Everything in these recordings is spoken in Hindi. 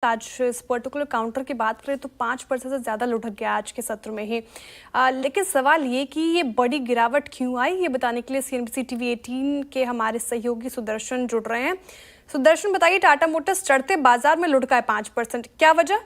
आज इस पर्टिकुलर काउंटर की बात करें तो 5% से ज़्यादा लुढ़क गया आज के सत्र में ही। लेकिन सवाल ये कि ये बड़ी गिरावट क्यों आई, ये बताने के लिए CNBC TV 18 के हमारे सहयोगी सुदर्शन जुड़ रहे हैं। सुदर्शन, बताइए, टाटा मोटर्स चढ़ते बाजार में लुढ़का है 5%, क्या वजह?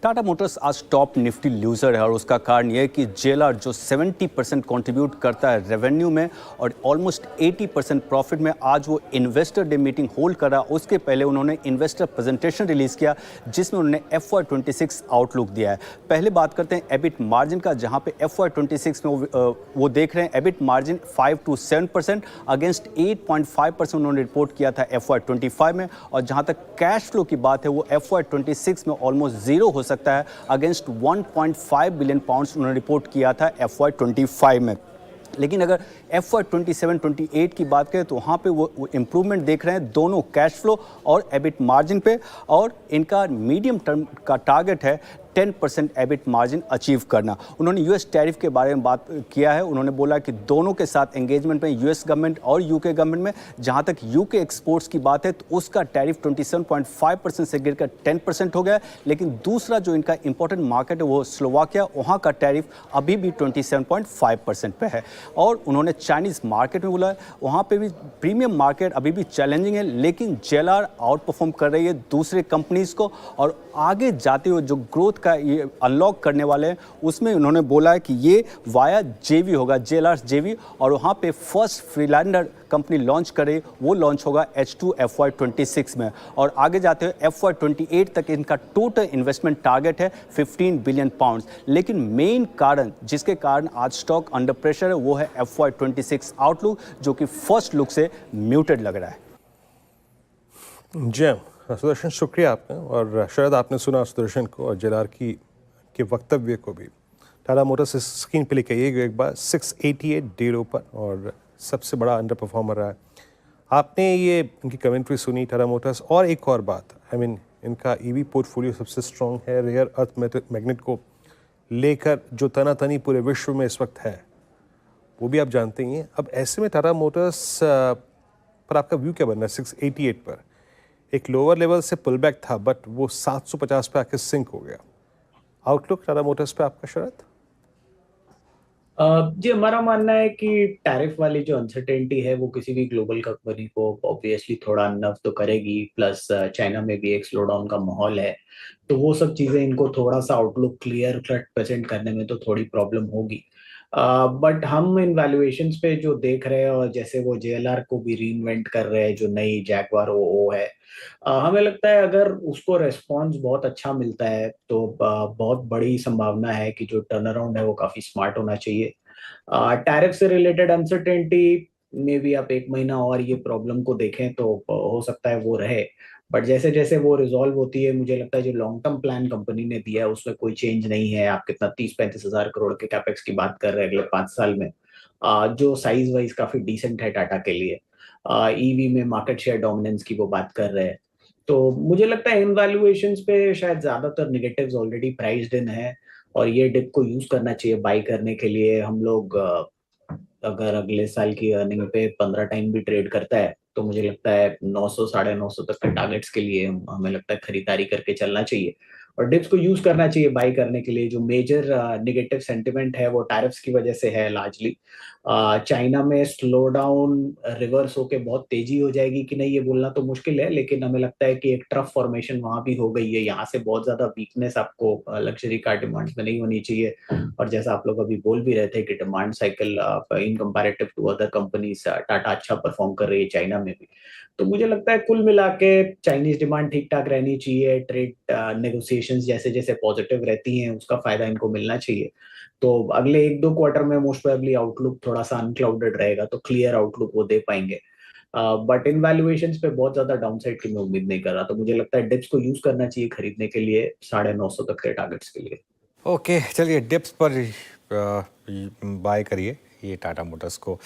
टाटा मोटर्स आज टॉप निफ्टी लूजर है और उसका कारण यह है कि JLR जो 70% कंट्रीब्यूट करता है रेवेन्यू में और ऑलमोस्ट 80% प्रॉफिट में, आज वो इन्वेस्टर डे मीटिंग होल्ड कर रहा। उसके पहले उन्होंने इन्वेस्टर प्रेजेंटेशन रिलीज़ किया जिसमें उन्होंने FY26 आउटलुक दिया है। पहले बात करते हैं एबिट मार्जिन का, जहां पे FY26 में वो देख रहे हैं एबिट मार्जिन 5 to 7% अगेंस्ट 8.5% उन्होंने रिपोर्ट किया था FY25 में। और जहां तक कैश फ्लो की बात है वो FY26 में ऑलमोस्ट जीरो हो सकता है अगेंस्ट 1.5 बिलियन पाउंड्स उन्होंने रिपोर्ट किया था FY25 में। लेकिन अगर FY27-28 की बात करें तो वहाँ पे वो इम्प्रूवमेंट देख रहे हैं दोनों कैश फ्लो और एबिट मार्जिन पे, और इनका मीडियम टर्म का टारगेट है 10% एबिट मार्जिन अचीव करना। उन्होंने US टैरिफ के बारे में बात किया है। उन्होंने बोला कि दोनों के साथ एंगेजमेंट में US गवर्नमेंट और UK गवर्नमेंट में, जहां तक UK एक्सपोर्ट्स की बात है तो उसका टैरिफ 27.5% से गिरकर 10% हो गया। लेकिन दूसरा जो इनका इंपॉर्टेंट मार्केट है वो स्लोवाकिया, वहां का टैरिफ अभी भी 27.5% पे है। और उन्होंने चाइनीज़ मार्केट में बोला वहाँ पे भी प्रीमियम मार्केट अभी भी चैलेंजिंग है, लेकिन JLR आउट परफॉर्म कर रही है दूसरे कंपनीज़ को, और आगे जाते हुए जो ग्रोथ का ये अनलॉक करने वाले हैं उसमें उन्होंने बोला है कि ये वाया JV होगा, JLR JV, और वहाँ पे फर्स्ट फ्रीलैंडर कंपनी लॉन्च करे, वो लॉन्च होगा H2 FY26 में। और आगे जाते हुए FY28 तक इनका टोटल इन्वेस्टमेंट टारगेट है 15 बिलियन पाउंड्स। लेकिन मेन कारण जिसके कारण आज स्टॉक अंडर प्रेशर है वो है FY26 आउटलुक, जो कि फर्स्ट लुक से म्यूटेड लग रहा है। जय सुदर्शन, शुक्रिया आपका। और शायद आपने सुना सुदर्शन को और JLR के वक्तव्य को भी। टाटा मोटर्स स्क्रीन पे लेके आइएगा एक बार 688 डे लो पर, और सबसे बड़ा अंडर परफॉर्मर रहा है। आपने ये इनकी कमेंट्री सुनी टाटा मोटर्स। और एक और बात, इनका EV पोर्टफोलियो सबसे स्ट्रॉन्ग है। रेयर अर्थ मैग्नेट को लेकर जो तनातनी पूरे विश्व में इस वक्त है वो भी आप जानते ही हैं। अब ऐसे में टाटा मोटर्स पर आपका व्यू क्या बनना है? 688 पर एक लोअर लेवल से पुल बैक था, बट वो 750 पे आके सिंक हो गया। आउटलुक टाटा मोटर्स पे आपका शरद? जी, हमारा मानना है कि टैरिफ वाली जो अनसर्टेनिटी है वो किसी भी ग्लोबल कंपनी को ऑब्वियसली थोड़ा नर्व तो करेगी। प्लस चाइना में भी एक स्लो डाउन का माहौल है, तो वो सब चीजें इनको थोड़ा सा आउटलुक क्लियर कट प्रेजेंट करने में तो थोड़ी प्रॉब्लम होगी। बट हम इन वैल्यूएशंस पे जो देख रहे हैं, और जैसे वो JLR को भी रीइन्वेंट कर रहे हैं, जो नई जैगवार ओ है, हमें लगता है अगर उसको रेस्पॉन्स बहुत अच्छा मिलता है तो बहुत बड़ी संभावना है कि जो टर्न अराउंड है वो काफी स्मार्ट होना चाहिए। टैरिफ से रिलेटेड अनसर्टेनिटी में भी आप एक महीना और ये प्रॉब्लम को देखें तो हो सकता है वो रहे। बट जैसे जैसे वो रिजॉल्व होती है, मुझे लगता है जो लॉन्ग टर्म प्लान कंपनी ने दिया है उसमें कोई चेंज नहीं है। आप कितना 30-35 हजार करोड़ के कैपेक्स की बात कर रहे हैं अगले 5 साल में, जो साइज वाइज काफी डिसेंट है टाटा के लिए। EV में मार्केट शेयर डोमिनेंस की वो बात कर रहे हैं। तो मुझे लगता है इन वैल्यूएशंस पे शायद ज्यादातर निगेटिव्स ऑलरेडी प्राइस्ड इन है, और ये डिप को यूज करना चाहिए बाई करने के लिए। हम लोग अगर अगले साल की अर्निंग पे 15 टाइम भी ट्रेड करता है तो मुझे लगता है 900 950 तक के टारगेट्स के लिए हमें लगता है खरीदारी करके चलना चाहिए, और डिप्स को यूज करना चाहिए बाई करने के लिए। जो मेजर नेगेटिव सेंटिमेंट है वो टैरिफ्स की वजह से है लार्जली। चाइना में स्लो डाउन रिवर्स होके बहुत तेजी हो जाएगी कि नहीं ये बोलना तो मुश्किल है, लेकिन हमें लगता है कि एक ट्रफ फॉर्मेशन वहां भी हो गई है। यहाँ से बहुत ज्यादा वीकनेस आपको लग्जरी कार डिमांड में नहीं होनी चाहिए। और जैसा आप लोग अभी बोल भी रहे थे कि demand cycle in comparative to other companies Tata अच्छा परफॉर्म कर रही है चाइना में भी। तो मुझे लगता है कुल मिला के चाइनीज डिमांड ठीक ठाक रहनी चाहिए। ट्रेड नेगोशिएशंस जैसे जैसे पॉजिटिव रहती हैं उसका फायदा इनको मिलना चाहिए। तो अगले 1-2 क्वार्टर में मोस्ट प्रोबेबली आउटलुक थोड़ा सा अनक्लाउडेड रहेगा, तो क्लियर आउटलुक वो दे पाएंगे। बट इन वैल्यूएशंस पे बहुत ज्यादा डाउनसाइड की मैं उम्मीद नहीं कर रहा। तो मुझे लगता है डिप्स को यूज करना चाहिए खरीदने के लिए 950 तक के टारगेट्स के लिए। ओके, चलिए डिप्स पर बाय करिए ये टाटा मोटर्स को।